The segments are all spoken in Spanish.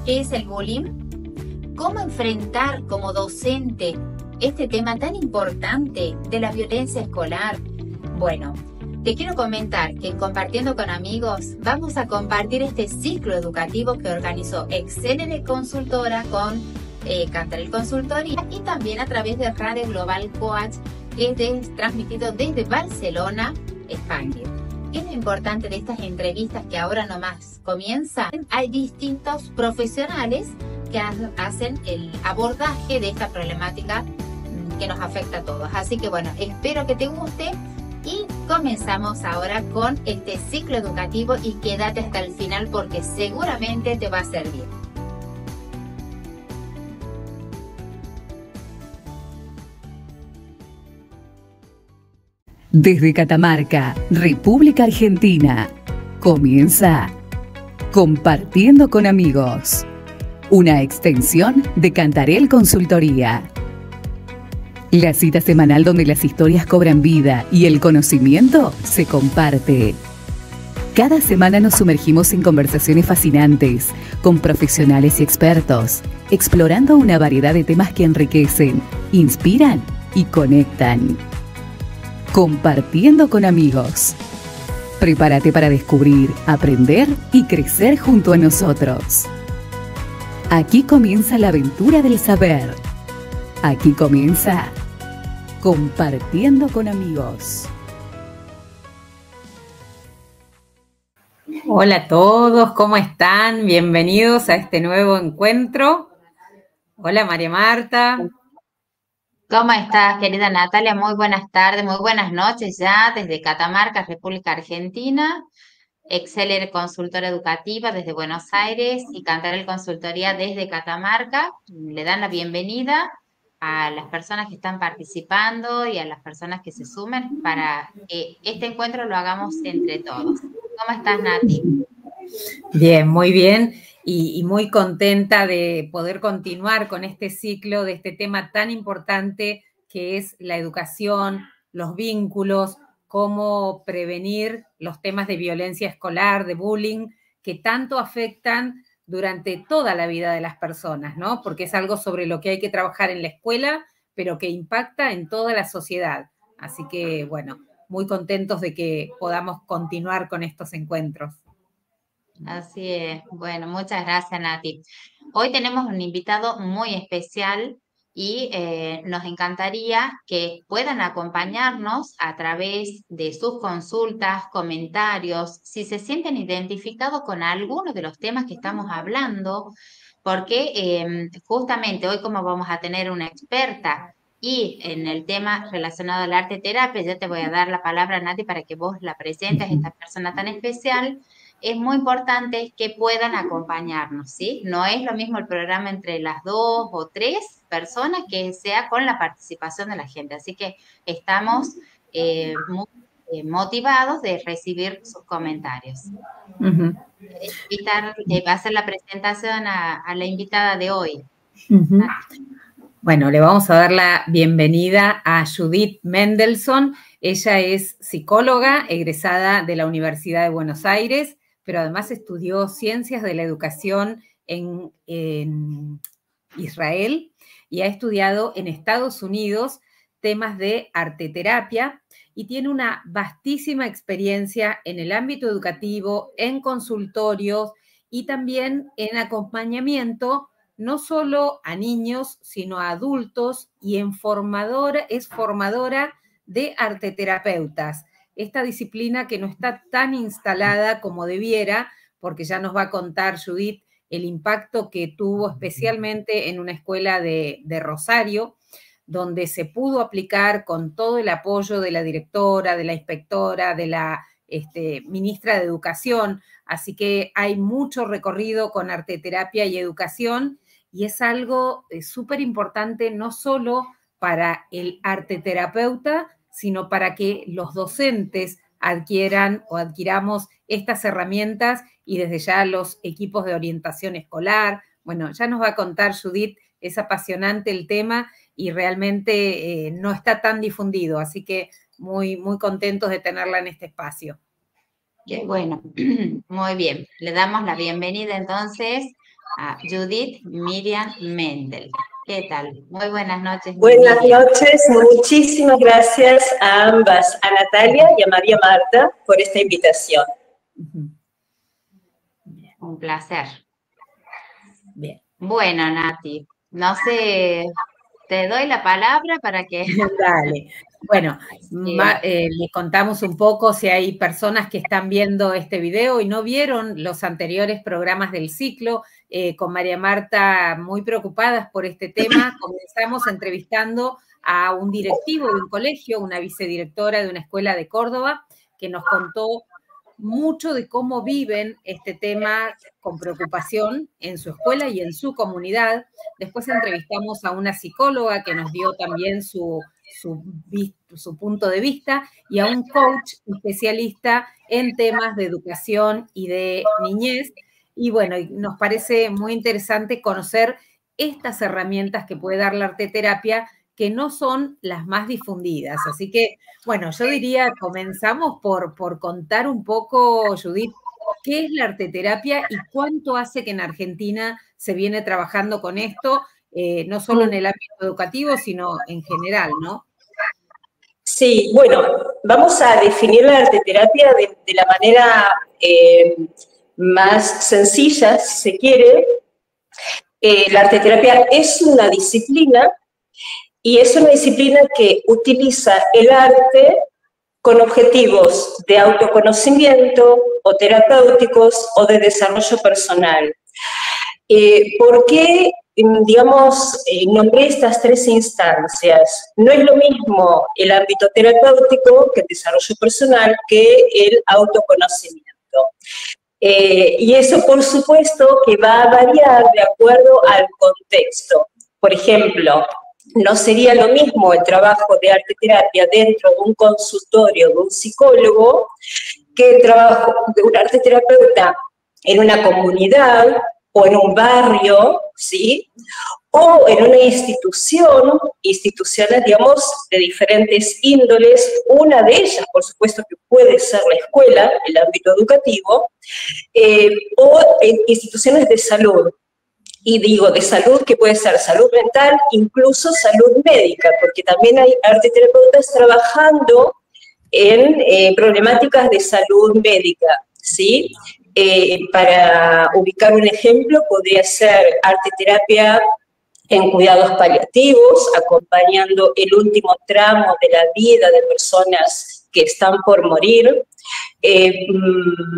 ¿Qué es el bullying? ¿Cómo enfrentar como docente este tema tan importante de la violencia escolar? Bueno, te quiero comentar que en Compartiendo con Amigos vamos a compartir este ciclo educativo que organizó Excelere Consultora con Cantarel Consultoría y también a través de Radio Global Coach, que es transmitido desde Barcelona, España. ¿Qué es lo importante de estas entrevistas que ahora nomás comienzan? Hay distintos profesionales que hacen el abordaje de esta problemática que nos afecta a todos. Así que bueno, espero que te guste y comenzamos ahora con este ciclo educativo y quédate hasta el final porque seguramente te va a servir. Desde Catamarca, República Argentina, comienza Compartiendo con Amigos, una extensión de Cantarel Consultoría. La cita semanal donde las historias cobran vida y el conocimiento se comparte. Cada semana nos sumergimos en conversaciones fascinantes con profesionales y expertos, explorando una variedad de temas que enriquecen, inspiran y conectan. Compartiendo con Amigos. Prepárate para descubrir, aprender y crecer junto a nosotros. Aquí comienza la aventura del saber. Aquí comienza Compartiendo con Amigos. Hola a todos, ¿cómo están? Bienvenidos a este nuevo encuentro. Hola María Marta. ¿Cómo estás, querida Natalia? Muy buenas tardes, muy buenas noches ya desde Catamarca, República Argentina. Excelere Consultora Educativa desde Buenos Aires y Cantarel Consultoría desde Catamarca. Le dan la bienvenida a las personas que están participando y a las personas que se sumen para que este encuentro lo hagamos entre todos. ¿Cómo estás, Nati? Bien, muy bien y muy contenta de poder continuar con este ciclo de este tema tan importante que es la educación, los vínculos, cómo prevenir los temas de violencia escolar, de bullying, que tanto afectan durante toda la vida de las personas, ¿no? Porque es algo sobre lo que hay que trabajar en la escuela, pero que impacta en toda la sociedad. Así que, bueno, muy contentos de que podamos continuar con estos encuentros. Así es. Bueno, muchas gracias, Nati. Hoy tenemos un invitado muy especial y nos encantaría que puedan acompañarnos a través de sus consultas, comentarios, si se sienten identificados con alguno de los temas que estamos hablando, porque justamente hoy como vamos a tener una experta y en el tema relacionado al arte terapia, ya te voy a dar la palabra, Nati, para que vos la presentes a esta persona tan especial. Es muy importante que puedan acompañarnos, ¿sí? No es lo mismo el programa entre las 2 o 3 personas que sea con la participación de la gente. Así que estamos muy motivados de recibir sus comentarios. Va a hacer la presentación a la invitada de hoy. Bueno, le vamos a dar la bienvenida a Judith Mendelson. Ella es psicóloga egresada de la Universidad de Buenos Aires, pero además estudió Ciencias de la Educación en Israel y ha estudiado en Estados Unidos temas de arteterapia y tiene una vastísima experiencia en el ámbito educativo, en consultorios y también en acompañamiento no solo a niños, sino a adultos y es formadora de arteterapeutas. Esta disciplina que no está tan instalada como debiera, porque ya nos va a contar Judith el impacto que tuvo especialmente en una escuela de Rosario, donde se pudo aplicar con todo el apoyo de la directora, de la inspectora, de la ministra de Educación. Así que hay mucho recorrido con arteterapia y educación y es algo súper importante no solo para el arteterapeuta, sino para que los docentes adquieran o adquiramos estas herramientas y desde ya los equipos de orientación escolar. Bueno, ya nos va a contar Judith, es apasionante el tema y realmente no está tan difundido, así que muy, muy contentos de tenerla en este espacio. Qué bueno, muy bien. Le damos la bienvenida entonces a Judith Miriam Mendel. ¿Qué tal? Muy buenas noches. Buenas noches, muchísimas gracias a ambas, a Natalia y a María Marta, por esta invitación. Un placer. Bien. Bueno, Nati, no sé, te doy la palabra para que... Dale. Bueno, le contamos un poco si hay personas que están viendo este video y no vieron los anteriores programas del ciclo, con María Marta muy preocupadas por este tema. Comenzamos entrevistando a un directivo de un colegio, una vicedirectora de una escuela de Córdoba, que nos contó mucho de cómo viven este tema con preocupación en su escuela y en su comunidad. Después entrevistamos a una psicóloga que nos dio también su punto de vista, y a un coach especialista en temas de educación y de niñez. Y bueno, nos parece muy interesante conocer estas herramientas que puede dar la arteterapia, que no son las más difundidas. Así que, bueno, yo diría, comenzamos por contar un poco, Judith, qué es la arteterapia y cuánto hace que en Argentina se viene trabajando con esto, no solo en el ámbito educativo, sino en general, ¿no? Sí, bueno, vamos a definir la arteterapia de la manera más sencilla, si se quiere. La arteterapia es una disciplina, y es una disciplina que utiliza el arte con objetivos de autoconocimiento o terapéuticos o de desarrollo personal. ¿Por qué, digamos, nombré estas tres instancias? No es lo mismo el ámbito terapéutico que el desarrollo personal que el autoconocimiento. Y eso, por supuesto, que va a variar de acuerdo al contexto. Por ejemplo, no sería lo mismo el trabajo de arteterapia dentro de un consultorio de un psicólogo que el trabajo de un arteterapeuta en una comunidad o en un barrio, ¿sí? O en una instituciones, digamos, de diferentes índoles. Una de ellas, por supuesto, que puede ser la escuela, el ámbito educativo, o en instituciones de salud. Y digo de salud, que puede ser salud mental, incluso salud médica, porque también hay arteterapeutas trabajando en problemáticas de salud médica, ¿sí? Para ubicar un ejemplo, podría ser arteterapia en cuidados paliativos, acompañando el último tramo de la vida de personas que están por morir.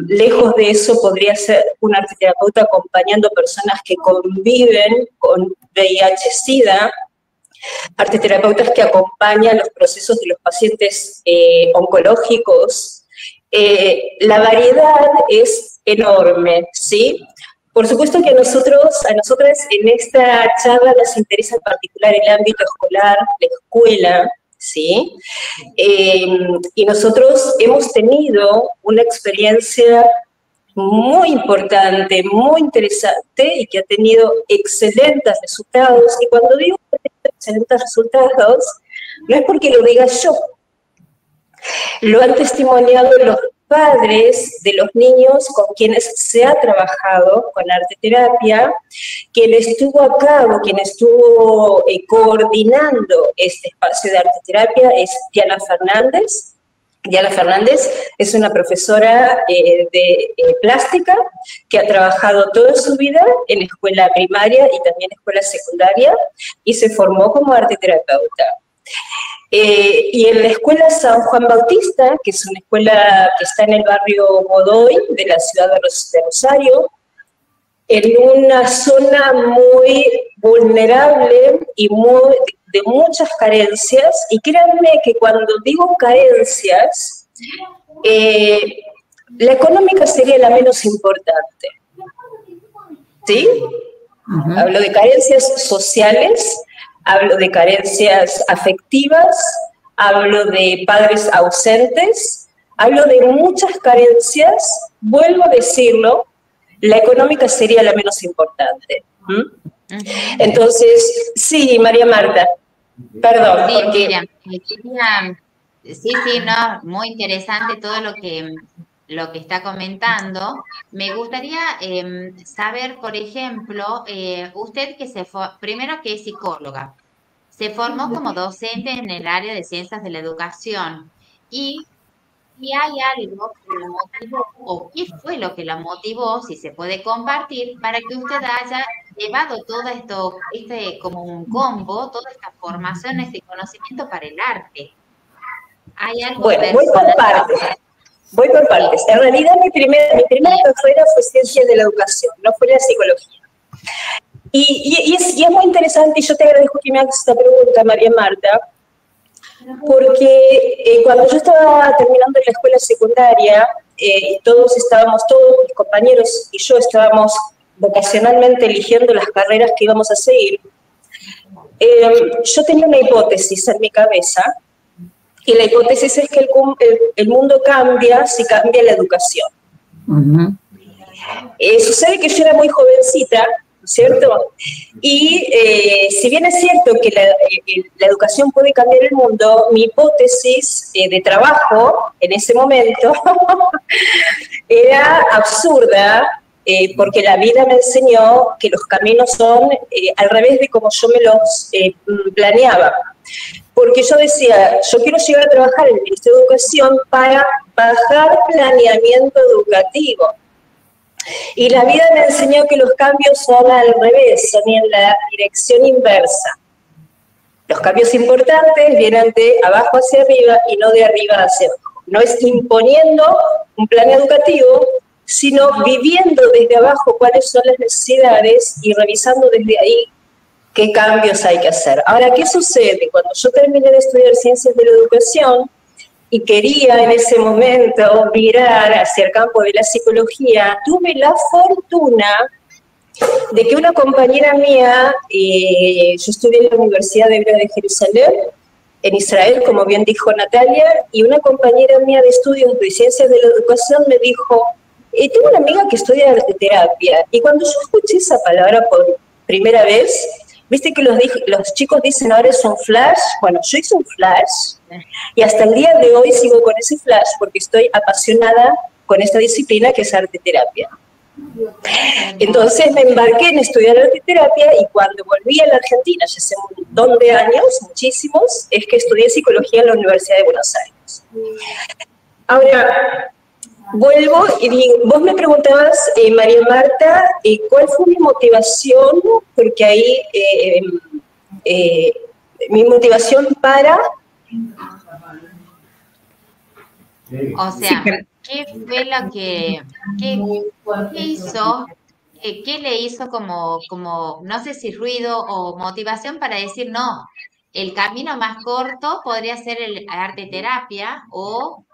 Lejos de eso, podría ser un arteterapeuta acompañando personas que conviven con VIH-Sida, arteterapeutas que acompañan los procesos de los pacientes oncológicos. La variedad es enorme, ¿sí? Por supuesto que a nosotras en esta charla nos interesa en particular el ámbito escolar, la escuela, ¿sí? Y nosotros hemos tenido una experiencia muy importante, muy interesante, y que ha tenido excelentes resultados. Y cuando digo excelentes resultados, no es porque lo diga yo. Lo han testimoniado los padres de los niños con quienes se ha trabajado con arteterapia. Quien estuvo a cabo, quien estuvo coordinando este espacio de arteterapia es Diana Fernández. Diana Fernández es una profesora de plástica que ha trabajado toda su vida en escuela primaria y también escuela secundaria, y se formó como arteterapeuta. Y en la escuela San Juan Bautista, que es una escuela que está en el barrio Godoy de la ciudad de Rosario, en una zona muy vulnerable y de muchas carencias. Y créanme que cuando digo carencias, la económica sería la menos importante, ¿sí? Hablo de carencias sociales, hablo de carencias afectivas, hablo de padres ausentes, hablo de muchas carencias. Vuelvo a decirlo, la económica sería la menos importante. Entonces, sí, María Marta, perdón. Sí, Miriam, no, muy interesante todo lo lo que está comentando, me gustaría saber, por ejemplo, usted que primero que es psicóloga, se formó como docente en el área de ciencias de la educación y si hay algo que la motivó o qué fue lo que la motivó, si se puede compartir, para que usted haya llevado todo esto, como un combo, toda esta formación, este conocimiento para el arte. ¿Hay algo bueno, voy por partes. Voy por partes. En realidad mi primera carrera fue ciencias de la educación, no fue la psicología. Y es muy interesante, y yo te agradezco que me hagas esta pregunta, María Marta, porque cuando yo estaba terminando la escuela secundaria, todos mis compañeros y yo estábamos vocacionalmente eligiendo las carreras que íbamos a seguir, yo tenía una hipótesis en mi cabeza, y la hipótesis es que el mundo cambia si cambia la educación. Uh-huh. Sucede que yo era muy jovencita, ¿cierto? Y si bien es cierto que la educación puede cambiar el mundo, mi hipótesis de trabajo en ese momento era absurda, porque la vida me enseñó que los caminos son al revés de como yo me los planeaba. Porque yo decía, yo quiero llegar a trabajar en el Ministerio de Educación para bajar planeamiento educativo. Y la vida me enseñó que los cambios son al revés, son en la dirección inversa. Los cambios importantes vienen de abajo hacia arriba y no de arriba hacia abajo. No es imponiendo un plan educativo, sino viviendo desde abajo cuáles son las necesidades y revisando desde ahí qué cambios hay que hacer. Ahora, ¿qué sucede? Cuando yo terminé de estudiar ciencias de la educación y quería en ese momento mirar hacia el campo de la psicología, tuve la fortuna de que una compañera mía, yo estudié en la Universidad Hebrea de Jerusalén, en Israel, como bien dijo Natalia, y una compañera mía de estudios de ciencias de la educación me dijo, tengo una amiga que estudia arteterapia, y cuando yo escuché esa palabra por primera vez, viste que los chicos dicen ahora es un flash. Bueno, yo hice un flash y hasta el día de hoy sigo con ese flash porque estoy apasionada con esta disciplina que es arteterapia. Entonces me embarqué en estudiar arteterapia y cuando volví a la Argentina, ya hace un montón de años, muchísimos, es que estudié psicología en la Universidad de Buenos Aires. Ahora, vuelvo y digo, vos me preguntabas, María Marta, ¿cuál fue mi motivación? Porque ahí, mi motivación para... O sea, ¿qué fue lo que... ¿Qué hizo? ¿Qué le hizo como, no sé si ruido o motivación para decir, no, el camino más corto podría ser el arte terapia o...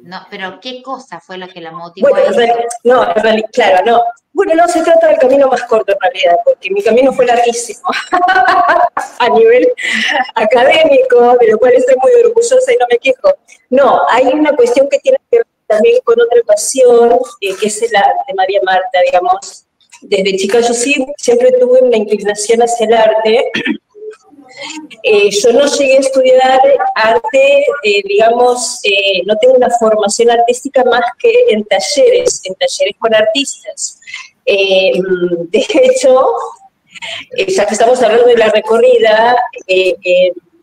No, pero ¿qué cosa fue lo que la motivó? Bueno, claro, no. Bueno, no se trata del camino más corto en realidad, porque mi camino fue larguísimo a nivel académico, de lo cual estoy muy orgullosa y no me quejo. No, hay una cuestión que tiene que ver también con otra pasión, que es el arte, María Marta, digamos. Desde chica yo siempre tuve una inclinación hacia el arte. Yo no llegué a estudiar arte, digamos, no tengo una formación artística más que en talleres con artistas. De hecho, ya que estamos hablando de la recorrida,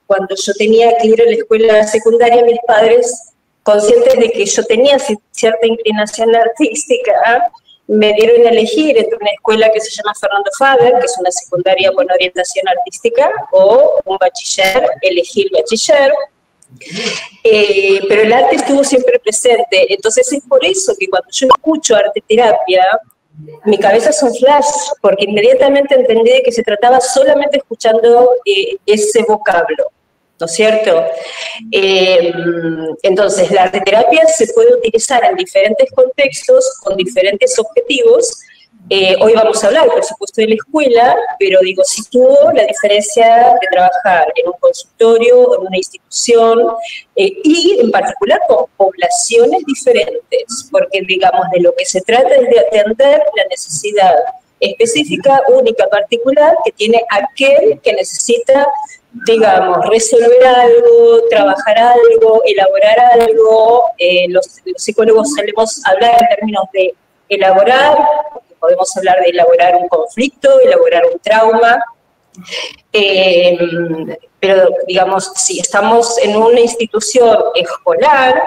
cuando yo tenía que ir a la escuela secundaria, mis padres, conscientes de que yo tenía cierta inclinación artística, me dieron a elegir entre una escuela que se llama Fernando Faber, que es una secundaria con orientación artística, o un bachiller, elegí el bachiller, pero el arte estuvo siempre presente. Entonces es por eso que cuando yo escucho arteterapia, mi cabeza es un flash, porque inmediatamente entendí de que se trataba solamente escuchando ese vocablo, ¿no es cierto? Entonces, la arteterapia se puede utilizar en diferentes contextos, con diferentes objetivos. Hoy vamos a hablar, por supuesto, de la escuela, pero digo, sitúo la diferencia de trabajar en un consultorio, en una institución, y en particular con poblaciones diferentes, porque, digamos, de lo que se trata es de atender la necesidad específica, única, particular, que tiene aquel que necesita digamos, resolver algo, trabajar algo, elaborar algo. Los psicólogos solemos hablar en términos de elaborar, porque podemos hablar de elaborar un conflicto, elaborar un trauma, pero digamos, si estamos en una institución escolar,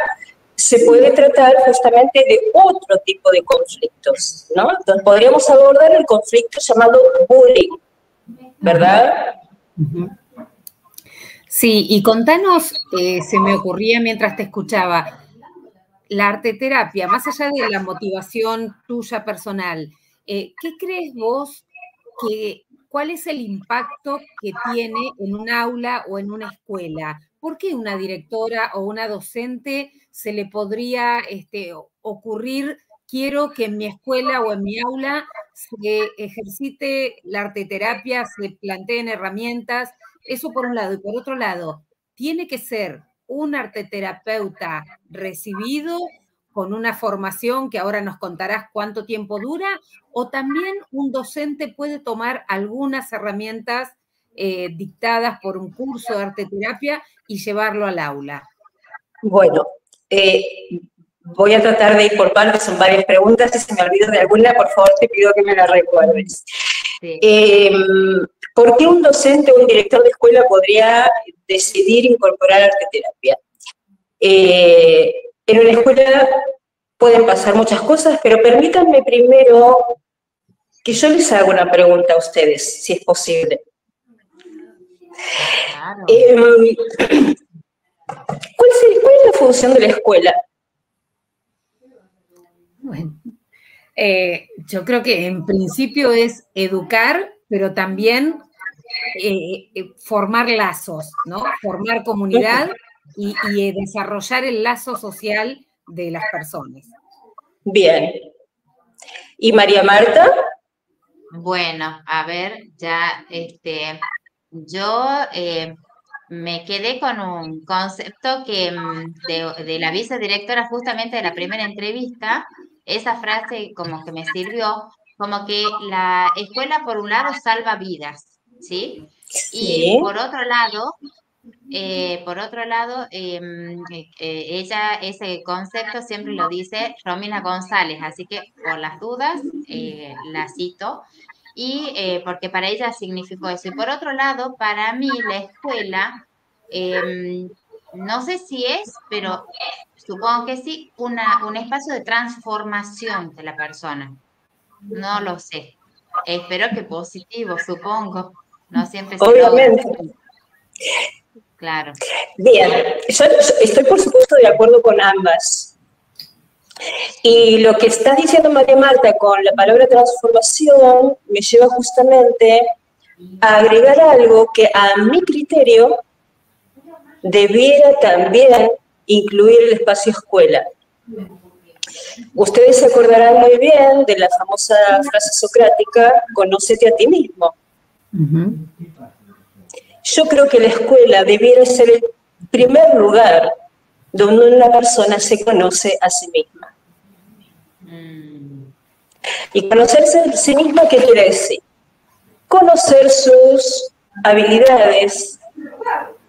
se puede tratar justamente de otro tipo de conflictos, ¿no? Entonces podríamos abordar el conflicto llamado bullying, ¿verdad? Sí, y contanos, se me ocurría mientras te escuchaba, la arteterapia, más allá de la motivación tuya personal, ¿qué crees vos cuál es el impacto que tiene en un aula o en una escuela? ¿Por qué una directora o una docente se le podría ocurrir, quiero que en mi escuela o en mi aula se ejercite la arteterapia, se planteen herramientas? Eso por un lado. Y por otro lado, tiene que ser un arteterapeuta recibido con una formación que ahora nos contarás cuánto tiempo dura, o también un docente puede tomar algunas herramientas dictadas por un curso de arteterapia y llevarlo al aula. Bueno, voy a tratar de ir por partes, son varias preguntas, si se me olvida de alguna, por favor te pido que me la recuerdes. Sí. ¿Por qué un docente o un director de escuela podría decidir incorporar arteterapia? En una escuela pueden pasar muchas cosas, pero permítanme primero que yo les haga una pregunta a ustedes, si es posible. Claro. ¿Cuál es la función de la escuela? Bueno, yo creo que en principio es educar, pero también formar lazos, ¿no? Formar comunidad y desarrollar el lazo social de las personas. Bien. ¿Y María Marta? Bueno, a ver, ya, yo me quedé con un concepto que de la vicedirectora justamente de la primera entrevista, esa frase como que me sirvió, como que la escuela por un lado salva vidas, ¿sí? Sí. Y por otro lado, ella ese concepto siempre lo dice Romina González, así que por las dudas la cito, y porque para ella significó eso. Y por otro lado, para mí la escuela, no sé si es, pero supongo que sí, un espacio de transformación de la persona. No lo sé. Espero que positivo, supongo. No siempre se logra. Claro. Bien, yo estoy por supuesto de acuerdo con ambas. Y lo que está diciendo María Marta con la palabra transformación me lleva justamente a agregar algo que a mi criterio debiera también incluir el espacio escuela. Ustedes se acordarán muy bien de la famosa frase socrática, conócete a ti mismo. Yo creo que la escuela debiera ser el primer lugar donde una persona se conoce a sí misma. Y conocerse a sí misma, ¿qué quiere decir? Conocer sus habilidades,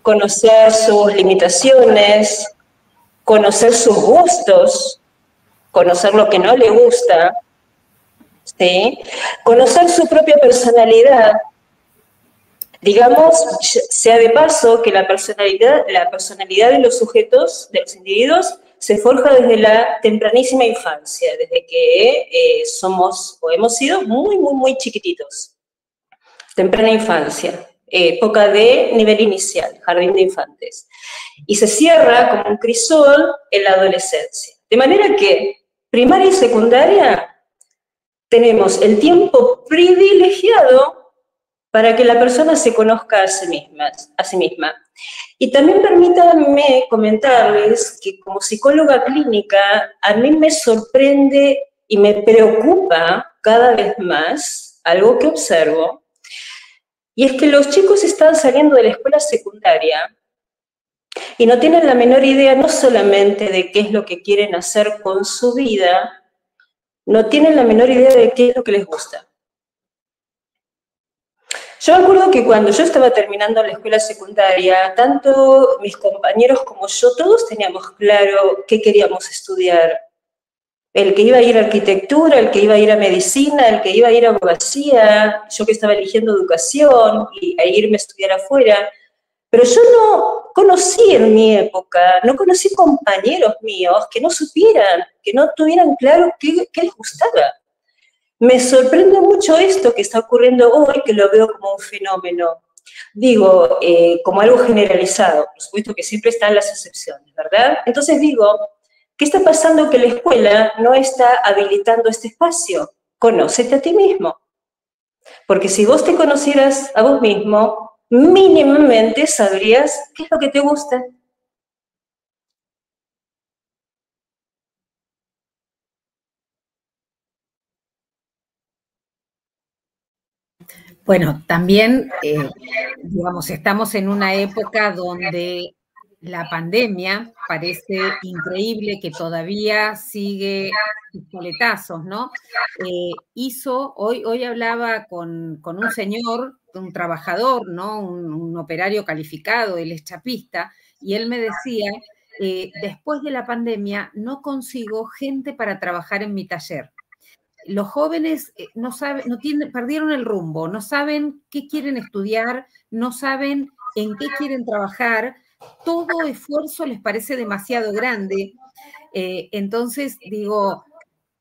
conocer sus limitaciones, conocer sus gustos, conocer lo que no le gusta, ¿sí? Conocer su propia personalidad. Digamos, sea de paso que la personalidad de los sujetos, de los individuos, se forja desde la tempranísima infancia, desde que somos o hemos sido muy, muy, muy chiquititos. Temprana infancia, época de nivel inicial, jardín de infantes. Y se cierra como un crisol en la adolescencia. De manera que, primaria y secundaria, tenemos el tiempo privilegiado para que la persona se conozca a sí misma. Y también permítanme comentarles que como psicóloga clínica, a mí me sorprende y me preocupa cada vez más algo que observo, y es que los chicos están saliendo de la escuela secundaria y no tienen la menor idea no solamente de qué es lo que quieren hacer con su vida, no tienen la menor idea de qué es lo que les gusta. Yo me acuerdo que cuando yo estaba terminando la escuela secundaria, tanto mis compañeros como yo, todos teníamos claro qué queríamos estudiar. El que iba a ir a arquitectura, el que iba a ir a medicina, el que iba a ir a abogacía, yo que estaba eligiendo educación e irme a estudiar afuera. Pero yo no conocí en mi época, no conocí compañeros míos que no supieran, que no tuvieran claro qué les gustaba. Me sorprende mucho esto que está ocurriendo hoy, que lo veo como un fenómeno. Digo, como algo generalizado, por supuesto que siempre están las excepciones, ¿verdad? Entonces digo, ¿qué está pasando que la escuela no está habilitando este espacio? Conócete a ti mismo. Porque si vos te conocieras a vos mismo, mínimamente sabrías qué es lo que te gusta. Bueno, también, digamos, estamos en una época donde la pandemia parece increíble que todavía sigue sus coletazos, ¿no? Hoy hablaba con un señor, un trabajador, ¿no? Un operario calificado, él es chapista, y él me decía, después de la pandemia no consigo gente para trabajar en mi taller. Los jóvenes no saben, perdieron el rumbo, no saben qué quieren estudiar, no saben en qué quieren trabajar, todo esfuerzo les parece demasiado grande. Entonces, digo,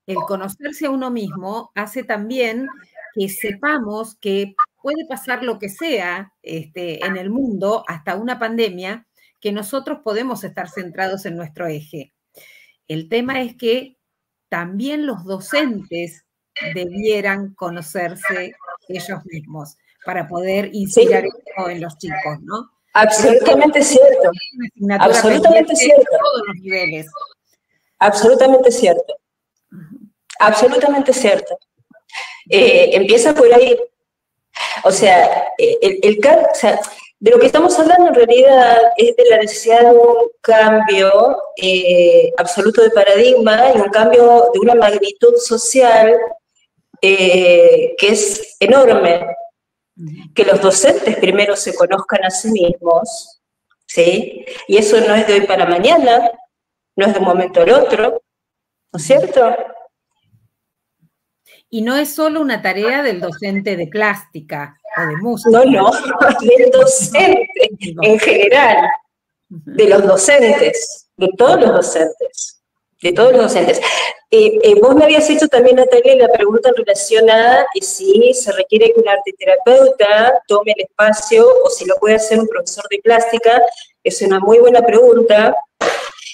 el conocerse a uno mismo hace también que sepamos que puede pasar lo que sea en el mundo, hasta una pandemia, que nosotros podemos estar centrados en nuestro eje. El tema es que también los docentes debieran conocerse ellos mismos para poder inspirar esto en los chicos, ¿no? Absolutamente cierto. Absolutamente cierto. A todos los niveles. Absolutamente cierto. Absolutamente cierto. Empieza por ahí. O sea, de lo que estamos hablando en realidad es de la necesidad de un cambio absoluto de paradigma y un cambio de una magnitud social que es enorme. Que los docentes primero se conozcan a sí mismos, ¿sí? Y eso no es de hoy para mañana, no es de un momento al otro, ¿no es cierto? Y no es solo una tarea del docente de plástica o de música. No, del docente en general, de los docentes, de todos los docentes, de todos los docentes. Vos me habías hecho también, Natalia, la pregunta en relación a si se requiere que un arteterapeuta tome el espacio o si lo puede hacer un profesor de plástica. Es una muy buena pregunta.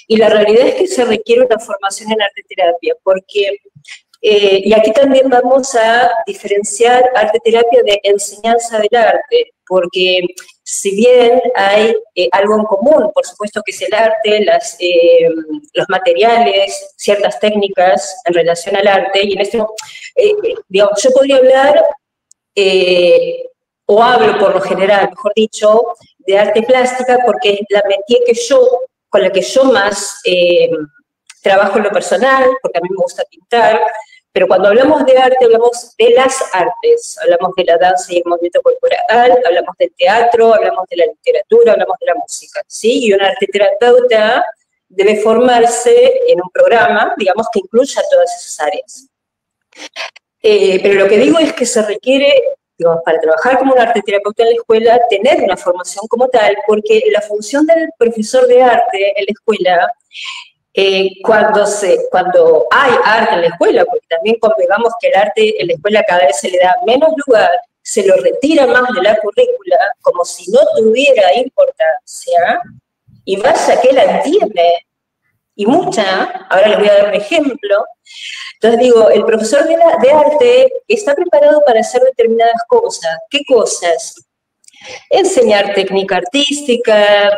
Y la realidad es que se requiere una formación en arteterapia, porque, y aquí también vamos a diferenciar arteterapia de enseñanza del arte, porque si bien hay algo en común, por supuesto que es el arte, los materiales, ciertas técnicas en relación al arte, y en esto, digamos, yo podría hablar, o hablo por lo general, mejor dicho, de arte plástica, porque es la métier con la que yo más trabajo en lo personal, porque a mí me gusta pintar. Pero cuando hablamos de arte, hablamos de las artes, hablamos de la danza y el movimiento corporal, hablamos del teatro, hablamos de la literatura, hablamos de la música, ¿sí? Y un arteterapeuta debe formarse en un programa, digamos, que incluya todas esas áreas. Pero lo que digo es que se requiere, digamos, para trabajar como un arteterapeuta en la escuela, tener una formación como tal, porque la función del profesor de arte en la escuela, cuando hay arte en la escuela, porque también convengamos que el arte en la escuela cada vez se le da menos lugar, se lo retira más de la currícula, como si no tuviera importancia, y vaya que la tiene, y mucha. Ahora les voy a dar un ejemplo. Entonces digo, el profesor de arte está preparado para hacer determinadas cosas. ¿Qué cosas? Enseñar técnica artística.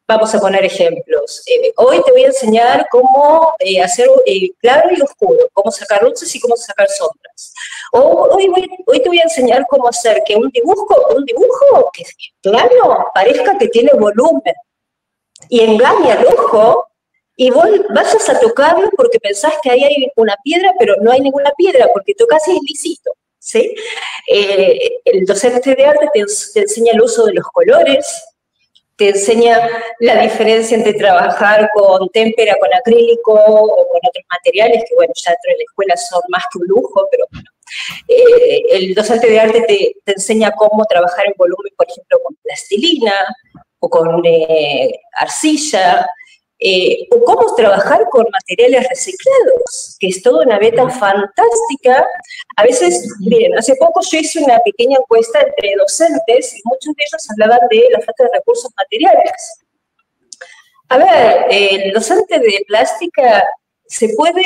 Vamos a poner ejemplos. Hoy te voy a enseñar cómo hacer claro y oscuro, cómo sacar luces y cómo sacar sombras. Hoy te voy a enseñar cómo hacer que un dibujo que es plano parezca que tiene volumen y engaña al ojo, y vos vayas a tocarlo porque pensás que ahí hay una piedra, pero no hay ninguna piedra, porque tocas y es lisito, ¿sí? El docente de arte te enseña el uso de los colores, te enseña la diferencia entre trabajar con témpera, con acrílico o con otros materiales, que bueno, ya dentro de la escuela son más que un lujo, pero bueno. El docente de arte te enseña cómo trabajar en volumen, por ejemplo, con plastilina o con arcilla, o cómo trabajar con materiales reciclados, que es toda una beta fantástica. A veces, miren, hace poco yo hice una pequeña encuesta entre docentes y muchos de ellos hablaban de la falta de recursos materiales. A ver, el docente de plástica se puede,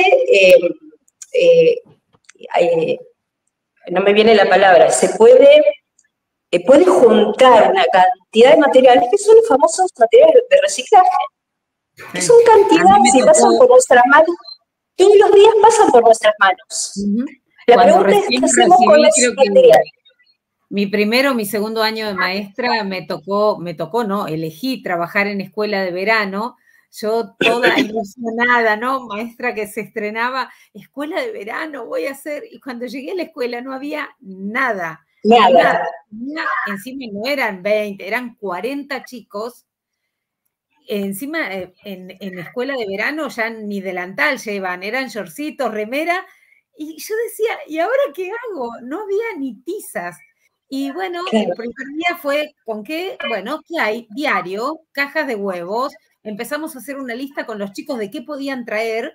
no me viene la palabra, puede juntar una cantidad de materiales que son los famosos materiales de reciclaje. Sí. Son cantidades y pasan por nuestras manos, todos los días pasan por nuestras manos. La pregunta es, ¿qué hacemos con esos materiales? Mi primero o mi segundo año de maestra me tocó, no, elegí trabajar en escuela de verano. Yo toda ilusionada, ¿no? Maestra que se estrenaba, escuela de verano, voy a hacer. Y cuando llegué a la escuela no había nada. Nada. Encima no eran 20, eran 40 chicos. Encima, en escuela de verano ya ni delantal llevan, eran shortcitos, remera. Y yo decía, ¿y ahora qué hago? No había ni tizas. Y bueno, claro. El primer día fue con qué, bueno, ¿qué hay? Diario, cajas de huevos. Empezamos a hacer una lista con los chicos de qué podían traer.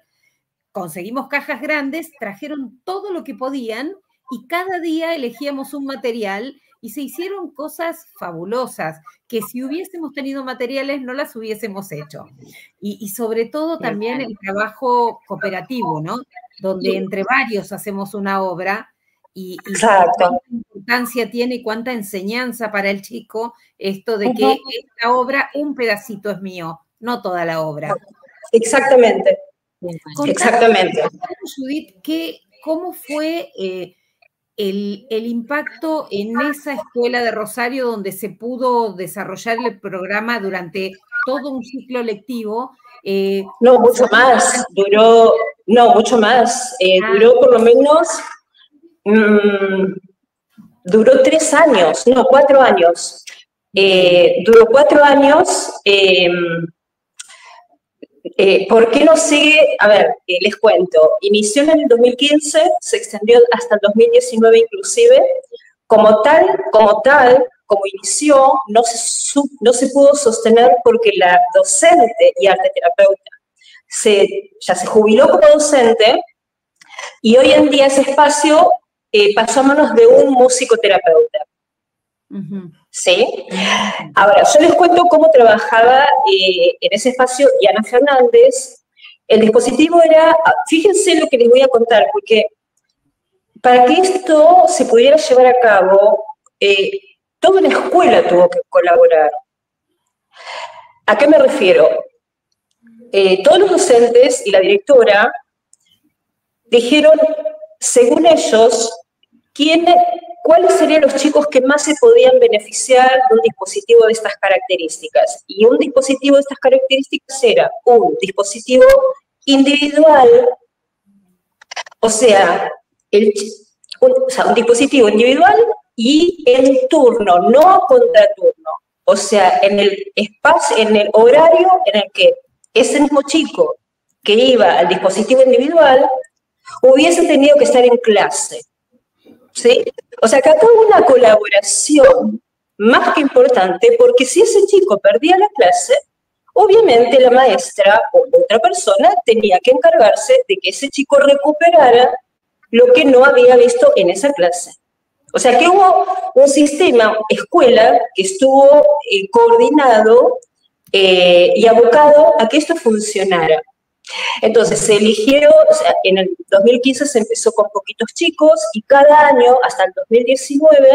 Conseguimos cajas grandes, trajeron todo lo que podían y cada día elegíamos un material y se hicieron cosas fabulosas que si hubiésemos tenido materiales no las hubiésemos hecho. Y sobre todo también el trabajo cooperativo, ¿no? Donde entre varios hacemos una obra y cuánta importancia tiene y cuánta enseñanza para el chico esto de que esta obra, un pedacito es mío, no toda la obra. Exactamente. Exactamente. Judith, ¿cómo fue el impacto en esa escuela de Rosario donde se pudo desarrollar el programa durante todo un ciclo lectivo? No, mucho más. Duró por lo menos, duró 3 años, no, 4 años. Duró 4 años. ¿Por qué no sigue? A ver, les cuento. Inició en el 2015, se extendió hasta el 2019 inclusive. Como inició, no se pudo sostener porque la docente y arteterapeuta ya se jubiló como docente y hoy en día ese espacio pasó a manos de un musicoterapeuta. ¿Sí? Ahora, yo les cuento cómo trabajaba en ese espacio Diana Fernández. El dispositivo era, fíjense lo que les voy a contar, porque para que esto se pudiera llevar a cabo, toda la escuela tuvo que colaborar. ¿A qué me refiero? Todos los docentes y la directora dijeron, según ellos, ¿cuáles serían los chicos que más se podían beneficiar de un dispositivo de estas características? Y un dispositivo de estas características era un dispositivo individual, o sea, un dispositivo individual y en turno, no contraturno. O sea, en el espacio, en el horario en el que ese mismo chico que iba al dispositivo individual hubiese tenido que estar en clase. ¿Sí? O sea, que acá hubo una colaboración más que importante, porque si ese chico perdía la clase, obviamente la maestra o otra persona tenía que encargarse de que ese chico recuperara lo que no había visto en esa clase. O sea, que hubo un sistema escuela que estuvo coordinado y abocado a que esto funcionara. Entonces se eligieron, o sea, en el 2015 se empezó con poquitos chicos y cada año, hasta el 2019,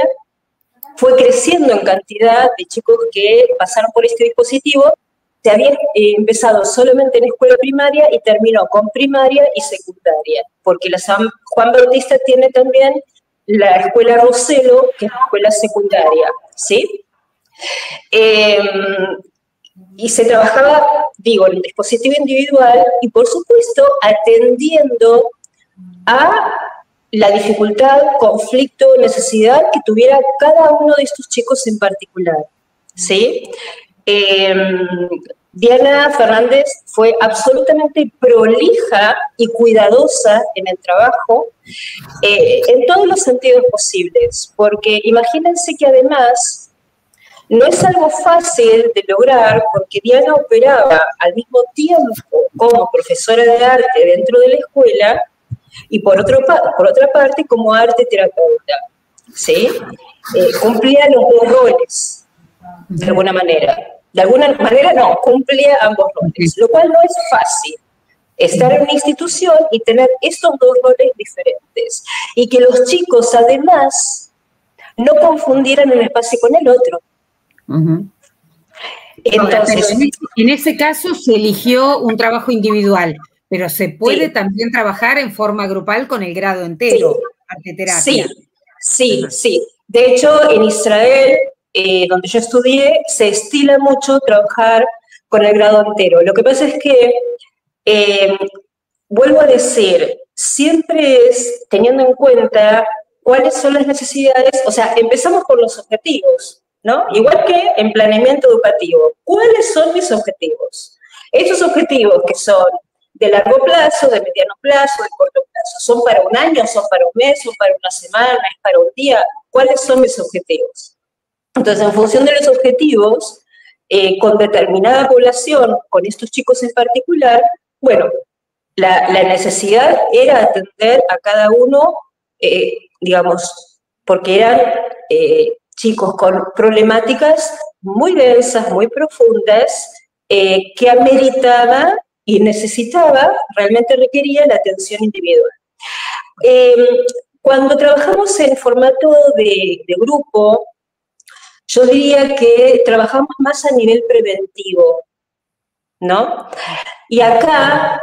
fue creciendo en cantidad de chicos que pasaron por este dispositivo. Se había empezado solamente en escuela primaria y terminó con primaria y secundaria, porque la San Juan Bautista tiene también la escuela Roselo, que es la escuela secundaria, ¿sí? Y se trabajaba, digo, en el dispositivo individual y, por supuesto, atendiendo a la dificultad, conflicto, necesidad que tuviera cada uno de estos chicos en particular, ¿sí? Diana Fernández fue absolutamente prolija y cuidadosa en el trabajo, en todos los sentidos posibles, porque imagínense que además no es algo fácil de lograr, porque Diana operaba al mismo tiempo como profesora de arte dentro de la escuela y por otra parte como arte terapeuta, ¿sí? Cumplía los dos roles, de alguna manera. De alguna manera no, cumplía ambos roles, lo cual no es fácil. Estar en una institución y tener estos dos roles diferentes. Y que los chicos, además, no confundieran un espacio con el otro. Entonces, en ese caso se eligió un trabajo individual, pero se puede también trabajar en forma grupal con el grado entero, arte terapia. Sí. De hecho, en Israel, donde yo estudié, se estila mucho trabajar con el grado entero. Lo que pasa es que, vuelvo a decir, siempre es teniendo en cuenta cuáles son las necesidades, o sea, empezamos por los objetivos, ¿no? Igual que en planeamiento educativo. ¿Cuáles son mis objetivos? Esos objetivos que son de largo plazo, de mediano plazo, de corto plazo, ¿son para un año, son para un mes, son para una semana, es para un día? ¿Cuáles son mis objetivos? Entonces, en función de los objetivos, con determinada población, con estos chicos en particular, bueno, la necesidad era atender a cada uno, digamos, porque eran chicos con problemáticas muy densas, muy profundas, que ameritaba y necesitaba, realmente requería la atención individual. Cuando trabajamos en formato de grupo, yo diría que trabajamos más a nivel preventivo, ¿no? Y acá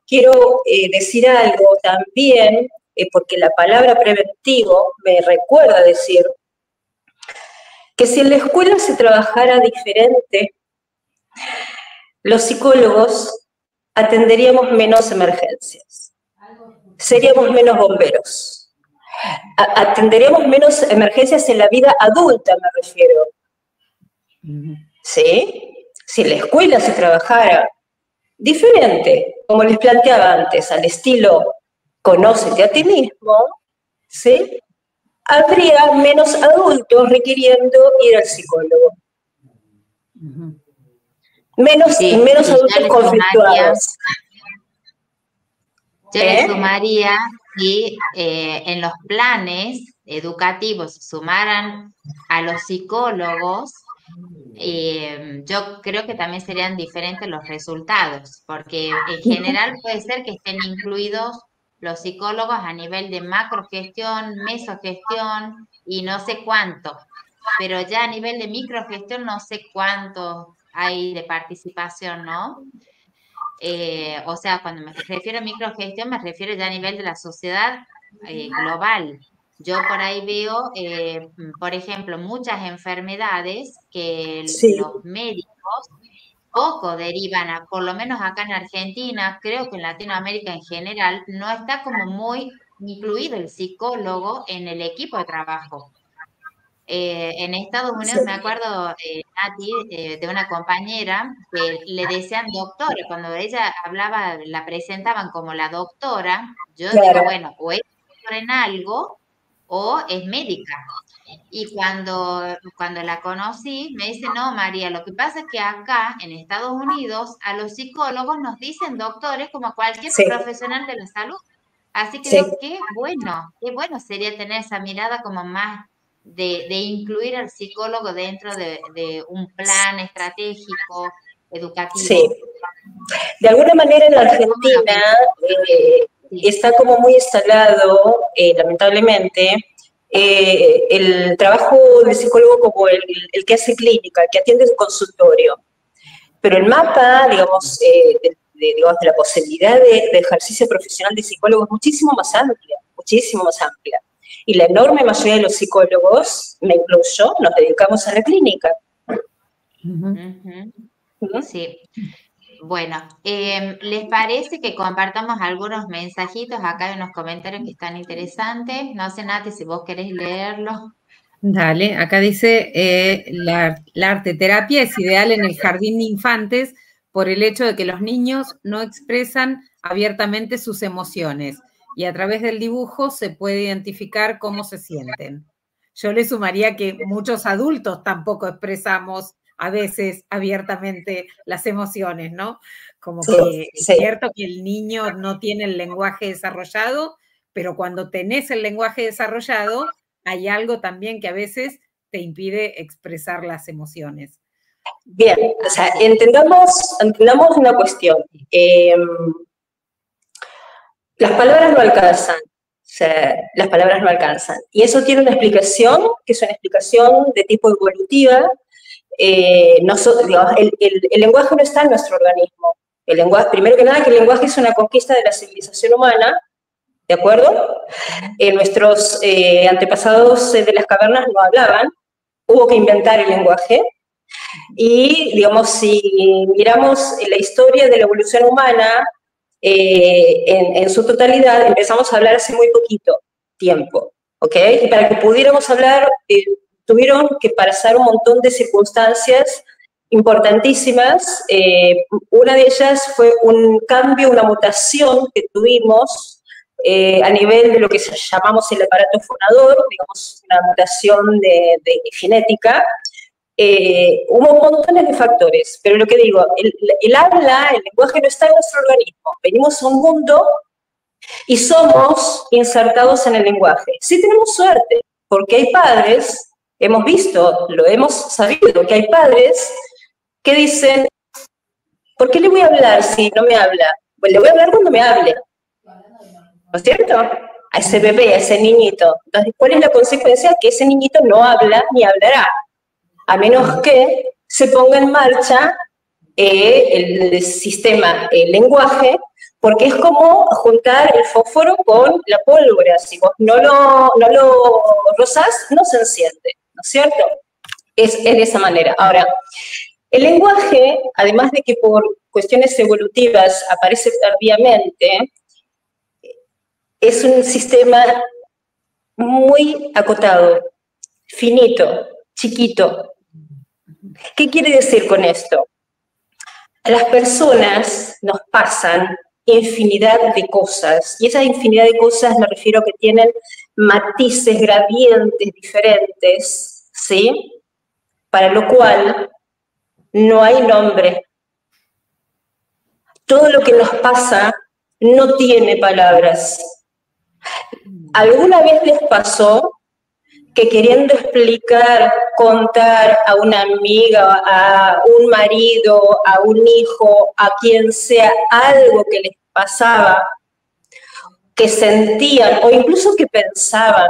quiero decir algo también, porque la palabra preventivo me recuerda decir que si en la escuela se trabajara diferente, los psicólogos atenderíamos menos emergencias, seríamos menos bomberos, atenderíamos menos emergencias en la vida adulta, me refiero. ¿Sí? Si en la escuela se trabajara diferente, como les planteaba antes, al estilo conócete a ti mismo, ¿sí? Habría menos adultos requiriendo ir al psicólogo. Menos adultos conflictuados. Yo le sumaría si en los planes educativos se sumaran a los psicólogos, yo creo que también serían diferentes los resultados, porque en general puede ser que estén incluidos los psicólogos a nivel de macrogestión, mesogestión y no sé cuánto, pero ya a nivel de microgestión no sé cuánto hay de participación, ¿no? O sea, cuando me refiero a microgestión, me refiero ya a nivel de la sociedad global. Yo por ahí veo, por ejemplo, muchas enfermedades que los médicos poco derivan, por lo menos acá en Argentina, creo que en Latinoamérica en general, no está como muy incluido el psicólogo en el equipo de trabajo. En Estados Unidos me acuerdo, Nati, de una compañera que le decían doctora, cuando ella hablaba, la presentaban como la doctora, yo digo, bueno, o es doctora en algo o es médica. Y cuando la conocí, me dice, no, María, lo que pasa es que acá, en Estados Unidos, a los psicólogos nos dicen doctores como cualquier profesional de la salud. Así que digo, qué bueno sería tener esa mirada como más de incluir al psicólogo dentro de un plan estratégico, educativo. Sí. De alguna manera en la Argentina está como muy instalado, lamentablemente, el trabajo del psicólogo como el que hace clínica, el que atiende el consultorio. Pero el mapa, digamos, de la posibilidad de ejercicio profesional de psicólogo es muchísimo más amplia, muchísimo más amplia. Y la enorme mayoría de los psicólogos, me incluyo, nos dedicamos a la clínica. Sí. Bueno, ¿les parece que compartamos algunos mensajitos? Acá hay unos comentarios que están interesantes. No sé, Nati, si vos querés leerlos. Dale, acá dice, la arteterapia es ideal en el jardín de infantes por el hecho de que los niños no expresan abiertamente sus emociones y a través del dibujo se puede identificar cómo se sienten. Yo le sumaría que muchos adultos tampoco expresamos a veces abiertamente las emociones, ¿no? Como que es cierto que el niño no tiene el lenguaje desarrollado, pero cuando tenés el lenguaje desarrollado, hay algo también que a veces te impide expresar las emociones. Bien, o sea, entendamos una cuestión. Las palabras no alcanzan. O sea, las palabras no alcanzan. Y eso tiene una explicación, que es una explicación de tipo evolutiva. Digamos, el lenguaje no está en nuestro organismo. El lenguaje, primero que nada, que el lenguaje es una conquista de la civilización humana, ¿de acuerdo? Nuestros antepasados de las cavernas no hablaban, hubo que inventar el lenguaje. Y, digamos, si miramos la historia de la evolución humana en su totalidad, empezamos a hablar hace muy poquito tiempo, ¿ok? Y para que pudiéramos hablar, tuvieron que pasar un montón de circunstancias importantísimas. Una de ellas fue un cambio, una mutación que tuvimos a nivel de lo que llamamos el aparato fonador, digamos, una mutación de genética. Hubo montones de factores, pero lo que digo, el habla, el lenguaje no está en nuestro organismo. Venimos a un mundo y somos insertados en el lenguaje. Sí tenemos suerte, porque hay padres, hemos visto, lo hemos sabido, que hay padres que dicen, ¿por qué le voy a hablar si no me habla? Pues le voy a hablar cuando me hable, ¿no es cierto? A ese bebé, a ese niñito. Entonces, ¿cuál es la consecuencia? Que ese niñito no habla ni hablará, a menos que se ponga en marcha el sistema, el lenguaje, porque es como juntar el fósforo con la pólvora. Si vos no lo rozás, no se enciende, ¿no es cierto? Es de esa manera. Ahora, el lenguaje, además de que por cuestiones evolutivas aparece tardíamente, es un sistema muy acotado, finito, chiquito. ¿Qué quiere decir con esto? A las personas nos pasan infinidad de cosas, y esa infinidad de cosas me refiero a que tienen matices, gradientes diferentes, ¿sí? Para lo cual no hay nombre. Todo lo que nos pasa no tiene palabras. ¿Alguna vez les pasó que queriendo explicar, contar a una amiga, a un marido, a un hijo, a quien sea, algo que les pasaba, que sentían o incluso que pensaban,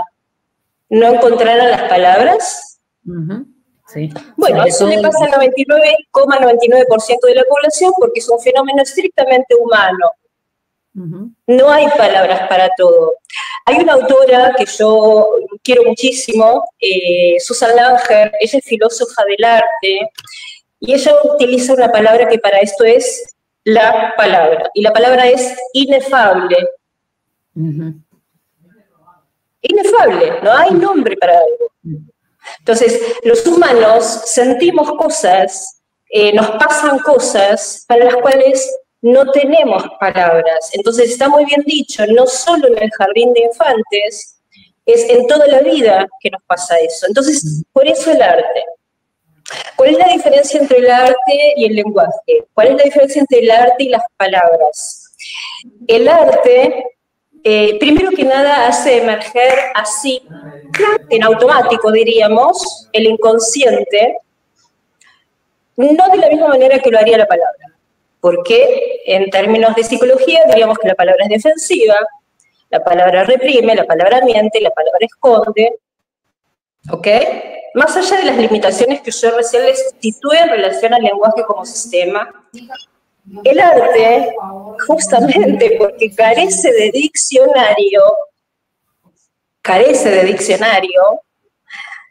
no encontraran las palabras? Sí. Bueno, eso le pasa al 99,99% de la población porque es un fenómeno estrictamente humano. No hay palabras para todo. Hay una autora que yo quiero muchísimo, Susan Langer, ella es filósofa del arte, y ella utiliza una palabra que para esto es la palabra, y la palabra es inefable. Inefable, no hay nombre para algo. Entonces, los humanos sentimos cosas, nos pasan cosas para las cuales no tenemos palabras. Entonces, está muy bien dicho, no solo en el jardín de infantes, es en toda la vida que nos pasa eso. Entonces, por eso el arte. ¿Cuál es la diferencia entre el arte y el lenguaje? ¿Cuál es la diferencia entre el arte y las palabras? El arte, primero que nada, hace emerger así, en automático diríamos, el inconsciente, no de la misma manera que lo haría la palabra. Porque en términos de psicología diríamos que la palabra es defensiva, la palabra reprime, la palabra miente, la palabra esconde, ¿ok? Más allá de las limitaciones que yo recién les situé en relación al lenguaje como sistema, el arte, justamente porque carece de diccionario,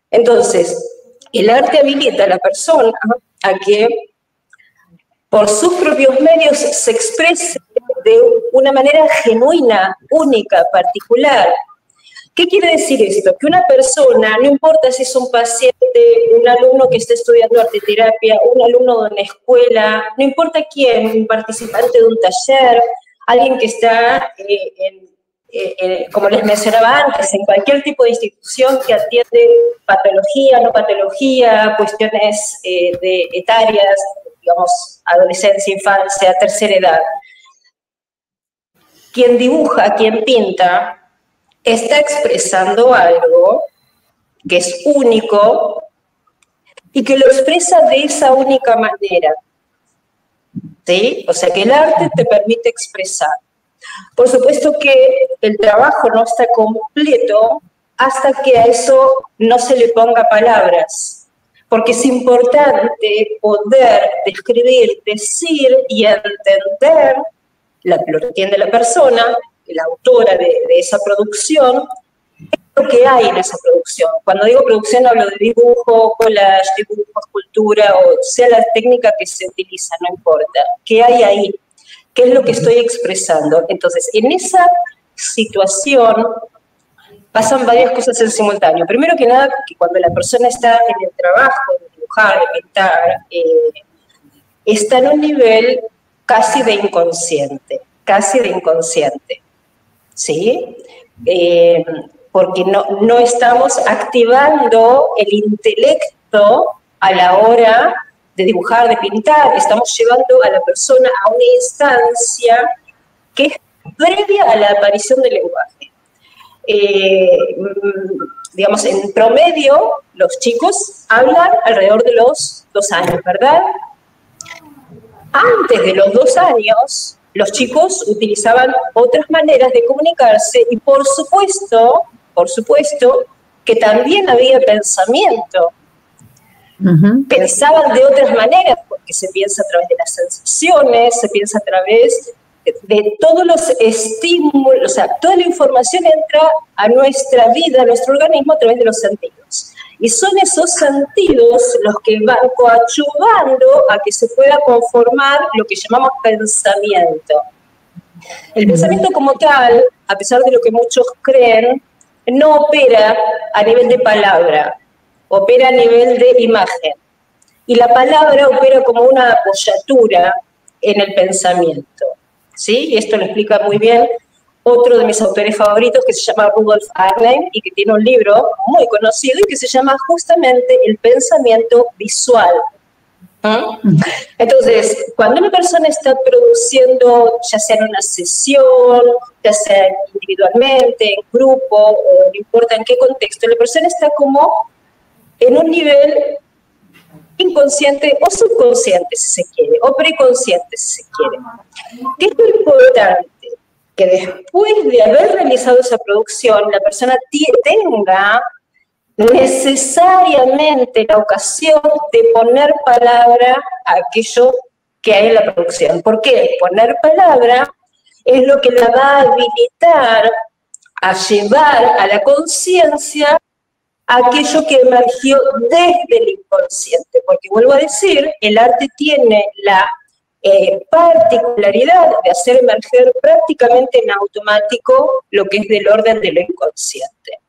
entonces el arte habilita a la persona a que por sus propios medios se exprese de una manera genuina, única, particular. ¿Qué quiere decir esto? Que una persona, no importa si es un paciente, un alumno que está estudiando arteterapia, un alumno de una escuela, no importa quién, un participante de un taller, alguien que está, como les mencionaba antes, en cualquier tipo de institución que atiende patología, no patología, cuestiones de etarias, digamos, adolescencia, infancia, tercera edad. Quien dibuja, quien pinta, está expresando algo que es único y que lo expresa de esa única manera. ¿Sí? O sea, que el arte te permite expresar. Por supuesto que el trabajo no está completo hasta que a eso no se le ponga palabras, porque es importante poder describir, decir y entender, lo que entiende la persona, la autora de esa producción, lo que hay en esa producción. Cuando digo producción hablo de dibujo, collage, dibujo, escultura, o sea la técnica que se utiliza, no importa. ¿Qué hay ahí? ¿Qué es lo que estoy expresando? Entonces, en esa situación pasan varias cosas en simultáneo. Primero que nada, que cuando la persona está en el trabajo de dibujar, de pintar, está en un nivel casi de inconsciente, ¿sí? Porque no estamos activando el intelecto a la hora de dibujar, de pintar, estamos llevando a la persona a una instancia que es previa a la aparición del lenguaje. Digamos, en promedio, los chicos hablan alrededor de los 2 años, ¿verdad? Antes de los 2 años, los chicos utilizaban otras maneras de comunicarse y por supuesto que también había pensamiento. Pensaban de otras maneras, porque se piensa a través de las sensaciones, se piensa a través de todos los estímulos, o sea, toda la información entra a nuestra vida, a nuestro organismo a través de los sentidos. Y son esos sentidos los que van coadyuvando a que se pueda conformar lo que llamamos pensamiento. El pensamiento como tal, a pesar de lo que muchos creen, no opera a nivel de palabra, opera a nivel de imagen. Y la palabra opera como una apoyatura en el pensamiento. ¿Sí? Y esto lo explica muy bien otro de mis autores favoritos, que se llama Rudolf Arnhem, y que tiene un libro muy conocido y que se llama justamente El pensamiento visual. Entonces, cuando una persona está produciendo, ya sea en una sesión, ya sea individualmente, en grupo, o no importa en qué contexto, la persona está como en un nivel inconsciente o subconsciente, si se quiere, o preconsciente, si se quiere. ¿Qué es lo importante? Que después de haber realizado esa producción, la persona tenga necesariamente la ocasión de poner palabra a aquello que hay en la producción. ¿Por qué? Poner palabra es lo que la va a habilitar a llevar a la conciencia aquello que emergió desde el inconsciente. Porque vuelvo a decir, el arte tiene la particularidad de hacer emerger prácticamente en automático lo que es del orden de lo inconsciente.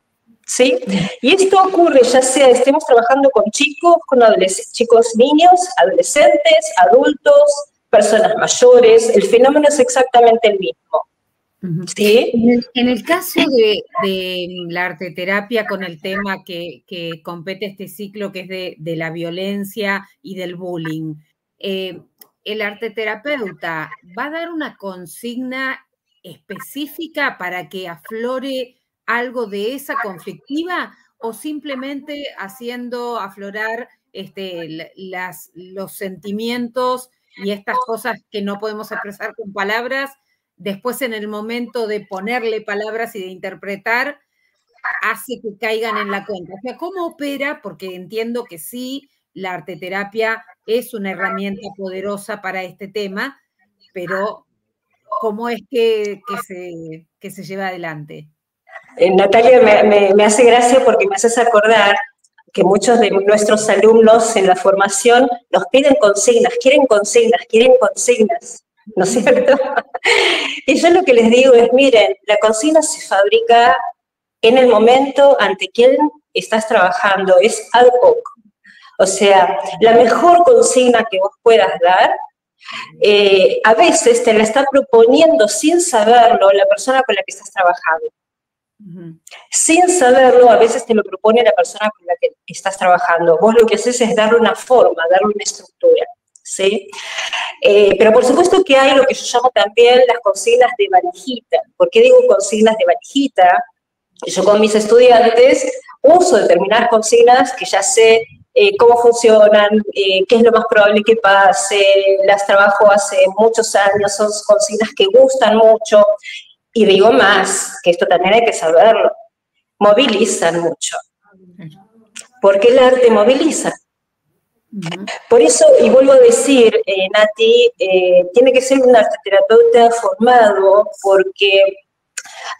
¿Sí? Y esto ocurre ya sea estemos trabajando con chicos, con chicos, niños, adolescentes, adultos, personas mayores, el fenómeno es exactamente el mismo. ¿Sí? En el caso de la arteterapia con el tema que compete este ciclo, que es de la violencia y del bullying, ¿el arteterapeuta va a dar una consigna específica para que aflore algo de esa conflictiva o simplemente haciendo aflorar los sentimientos y estas cosas que no podemos expresar con palabras, después en el momento de ponerle palabras y de interpretar, hace que caigan en la cuenta? O sea, ¿cómo opera? Porque entiendo que sí, la arteterapia es una herramienta poderosa para este tema, pero ¿cómo es que se lleva adelante? Natalia, me hace gracia porque me haces acordar que muchos de nuestros alumnos en la formación nos piden consignas, quieren consignas, ¿no es cierto? Y yo lo que les digo es, miren, la consigna se fabrica en el momento ante quien estás trabajando, es ad hoc. O sea, la mejor consigna que vos puedas dar, a veces te la está proponiendo sin saberlo la persona con la que estás trabajando. Sin saberlo, a veces te lo propone la persona con la que estás trabajando. Vos lo que haces es darle una forma, darle una estructura, ¿sí? Pero por supuesto que hay lo que yo llamo también las consignas de valijita. ¿Por qué digo consignas de valijita? Yo con mis estudiantes uso determinadas consignas que ya sé cómo funcionan, qué es lo más probable que pase, las trabajo hace muchos años, son consignas que gustan mucho. Y digo más, que esto también hay que saberlo, movilizan mucho. Porque el arte moviliza. Por eso, y vuelvo a decir, Nati, tiene que ser un arteterapeuta formado, porque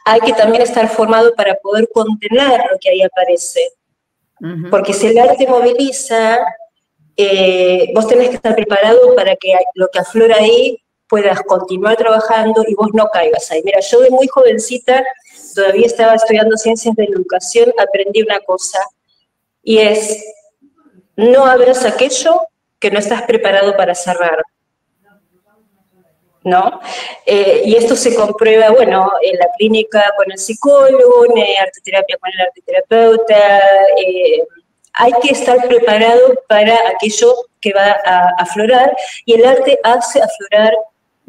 hay que también estar formado para poder contener lo que ahí aparece. Porque si el arte moviliza, vos tenés que estar preparado para que lo que aflora ahí puedas continuar trabajando y vos no caigas ahí. Mira, yo de muy jovencita, todavía estaba estudiando ciencias de la educación, aprendí una cosa, y es, no abras aquello que no estás preparado para cerrar, ¿no? Y esto se comprueba, bueno, en la clínica con el psicólogo, en arteterapia con el arteterapeuta. Hay que estar preparado para aquello que va a aflorar, y el arte hace aflorar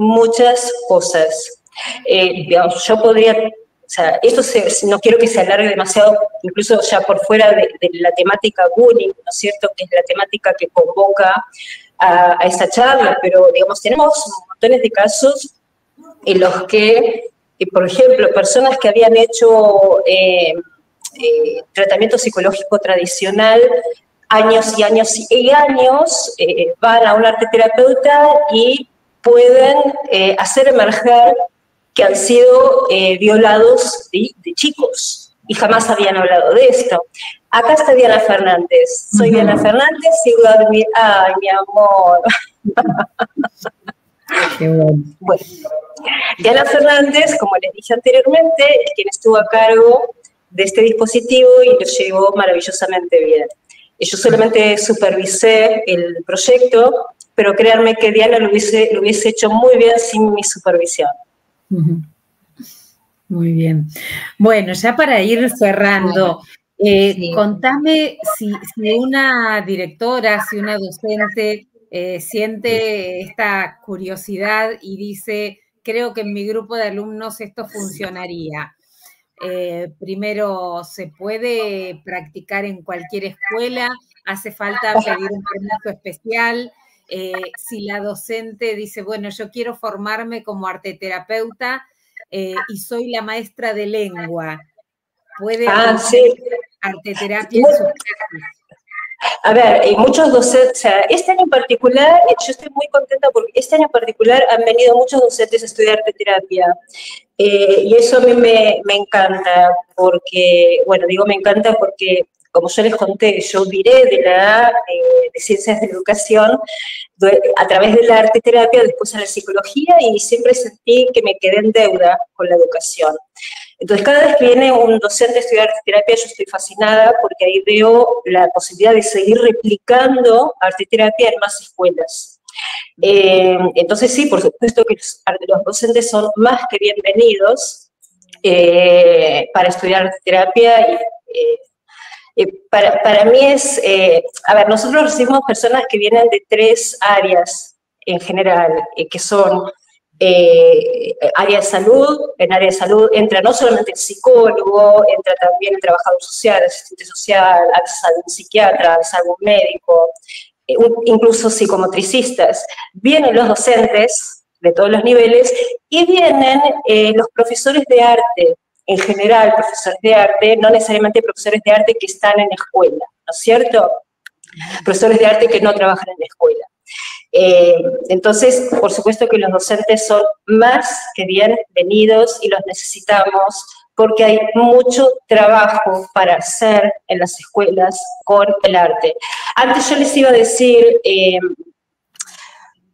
muchas cosas. Digamos, yo podría, o sea, esto no quiero que se alargue demasiado, incluso ya por fuera de la temática bullying, ¿no es cierto?, que es la temática que convoca a esta charla, pero digamos, tenemos montones de casos en los que, por ejemplo, personas que habían hecho tratamiento psicológico tradicional años y años y años, van a un arteterapeuta y pueden hacer emerger que han sido violados de chicos y jamás habían hablado de esto. Acá está Diana Fernández. Soy Diana Fernández, sigo a dormir. ¡Ay, mi amor! Qué bueno. Bueno, Diana Fernández, como les dije anteriormente, es quien estuvo a cargo de este dispositivo y lo llevó maravillosamente bien. Yo solamente supervisé el proyecto, pero créanme que Diana lo hubiese hecho muy bien sin mi supervisión. Muy bien. Bueno, ya para ir cerrando, Sí. Contame si una directora, si una docente siente esta curiosidad y dice, creo que en mi grupo de alumnos esto funcionaría. Primero, ¿se puede practicar en cualquier escuela? ¿Hace falta pedir un permiso especial? Si la docente dice, bueno, yo quiero formarme como arteterapeuta y soy la maestra de lengua, ¿puede Sí. arteterapia en sus clases? A ver, muchos docentes, o sea, este año en particular, yo estoy muy contenta porque este año en particular han venido muchos docentes a estudiar arteterapia. Y eso a mí me encanta, porque, bueno, digo me encanta porque, como yo les conté, yo viré de ciencias de educación a través de la arteterapia, después a la psicología, y siempre sentí que me quedé en deuda con la educación. Entonces, cada vez que viene un docente a estudiar arteterapia, yo estoy fascinada porque ahí veo la posibilidad de seguir replicando arteterapia en más escuelas. Entonces, sí, por supuesto que los docentes son más que bienvenidos para estudiar arteterapia. Para mí es, a ver, nosotros recibimos personas que vienen de 3 áreas en general, que son área de salud. En área de salud entra no solamente el psicólogo, entra también el trabajador social, el asistente social, a veces algún psiquiatra, a veces algún médico, incluso psicomotricistas. Vienen los docentes de todos los niveles y vienen los profesores de arte, en general profesores de arte, no necesariamente profesores de arte que están en la escuela, ¿no es cierto? Profesores de arte que no trabajan en la escuela. Entonces, por supuesto que los docentes son más que bienvenidos y los necesitamos porque hay mucho trabajo para hacer en las escuelas con el arte. Antes yo les iba a decir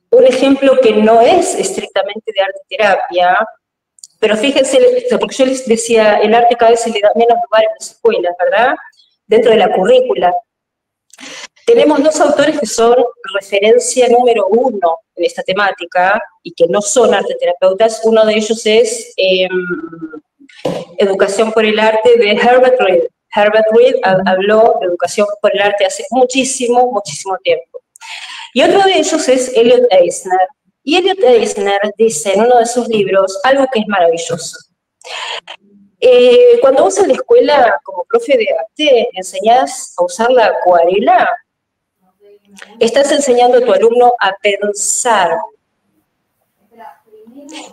un ejemplo que no es estrictamente de arte terapia, pero fíjense, porque yo les decía, el arte cada vez se le da menos lugar en las escuelas, ¿verdad? Dentro de la currícula. Tenemos dos autores que son referencia número 1 en esta temática y que no son arteterapeutas. Uno de ellos es Educación por el Arte de Herbert Reed. Herbert Reed habló de educación por el arte hace muchísimo, muchísimo tiempo. Y otro de ellos es Elliot Eisner. Y Elliot Eisner dice en uno de sus libros algo que es maravilloso. Cuando vos en la escuela, como profe de arte, enseñás a usar la acuarela, estás enseñando a tu alumno a pensar.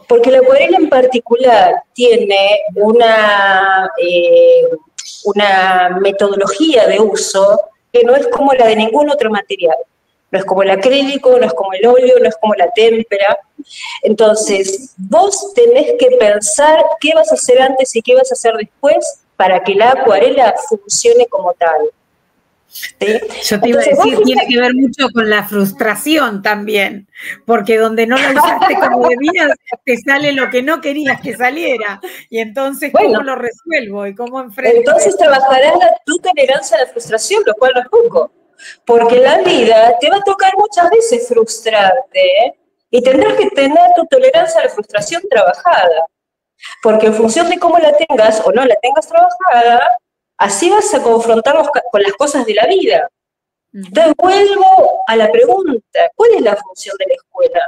Porque la acuarela en particular tiene una metodología de uso que no es como la de ningún otro material. No es como el acrílico, no es como el óleo, no es como la témpera. Entonces, vos tenés que pensar qué vas a hacer antes y qué vas a hacer después para que la acuarela funcione como tal. ¿Sí? Yo te iba a decir, tiene que ver mucho con la frustración también, porque donde no lo usaste como debías, te sale lo que no querías que saliera. Y entonces, ¿cómo lo resuelvo y cómo enfrento? Entonces trabajarás tu tolerancia a la frustración, lo cual no es poco. Porque la vida te va a tocar muchas veces frustrarte y tendrás que tener tu tolerancia a la frustración trabajada. Porque en función de cómo la tengas o no la tengas trabajada, así vas a confrontarnos con las cosas de la vida. Entonces vuelvo a la pregunta, ¿cuál es la función de la escuela?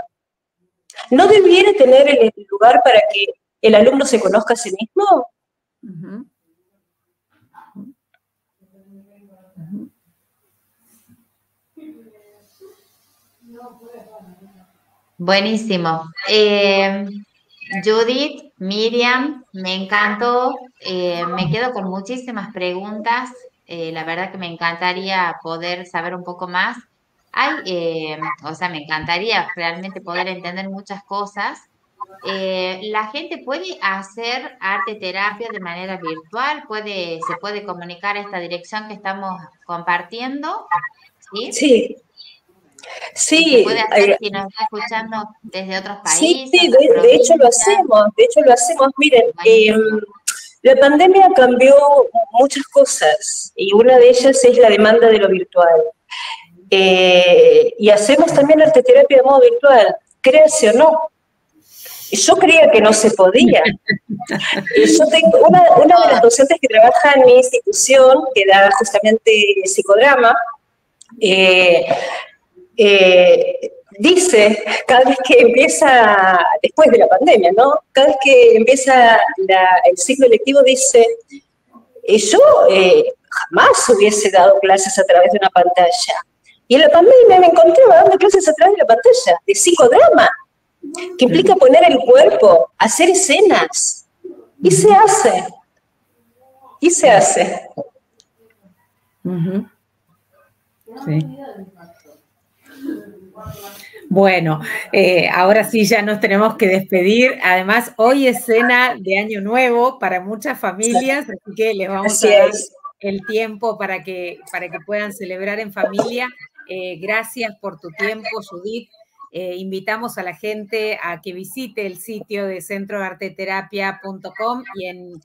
¿No debiera tener el lugar para que el alumno se conozca a sí mismo? Buenísimo. Judith, Miriam, me encantó. Me quedo con muchísimas preguntas. La verdad que me encantaría poder saber un poco más. Me encantaría realmente poder entender muchas cosas. ¿La gente puede hacer arte terapia de manera virtual? ¿Se puede comunicar a esta dirección que estamos compartiendo? ¿Sí? Sí. Sí, ¿se puede hacer si nos está escuchando desde otros países? Sí, de hecho lo hacemos. Miren, la pandemia cambió muchas cosas y una de ellas es la demanda de lo virtual. Y hacemos también arteterapia de modo virtual, créanse o no. Yo creía que no se podía. Yo tengo una de las docentes que trabaja en mi institución, que da justamente psicodrama, dice, cada vez que empieza, después de la pandemia, ¿no? Cada vez que empieza el ciclo lectivo, dice, yo jamás hubiese dado clases a través de una pantalla. Y en la pandemia me encontraba dando clases a través de la pantalla, de psicodrama, que implica poner el cuerpo, hacer escenas. Y se hace. Y se hace. Sí. Bueno, ahora sí ya nos tenemos que despedir. Además, hoy es cena de Año Nuevo para muchas familias, así que les vamos a dar el tiempo para que puedan celebrar en familia. Gracias por tu tiempo, Judith. Invitamos a la gente a que visite el sitio de centroarteterapia.com y en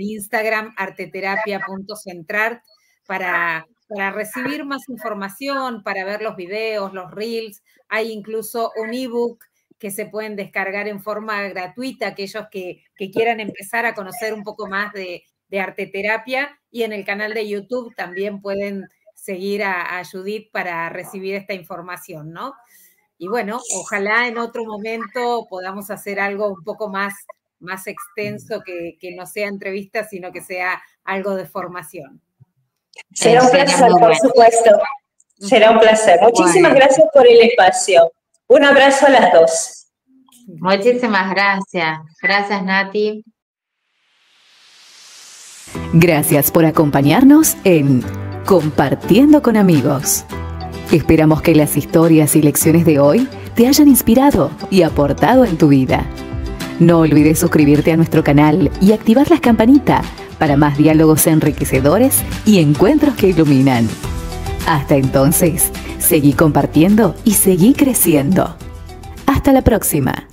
Instagram arteterapia.centrart para recibir más información, para ver los videos, los reels. Hay incluso un ebook que se pueden descargar en forma gratuita, aquellos que quieran empezar a conocer un poco más de arteterapia, y en el canal de YouTube también pueden seguir a Judith para recibir esta información, ¿no? Y bueno, ojalá en otro momento podamos hacer algo un poco más extenso, que no sea entrevista, sino que sea algo de formación. Será un placer, por supuesto. Será un placer. Muchísimas gracias por el espacio. Un abrazo a las dos. Muchísimas gracias. Gracias, Nati. Gracias por acompañarnos en Compartiendo con Amigos. Esperamos que las historias y lecciones de hoy te hayan inspirado y aportado en tu vida. No olvides suscribirte a nuestro canal y activar la campanita para más diálogos enriquecedores y encuentros que iluminan. Hasta entonces, seguí compartiendo y seguí creciendo. Hasta la próxima.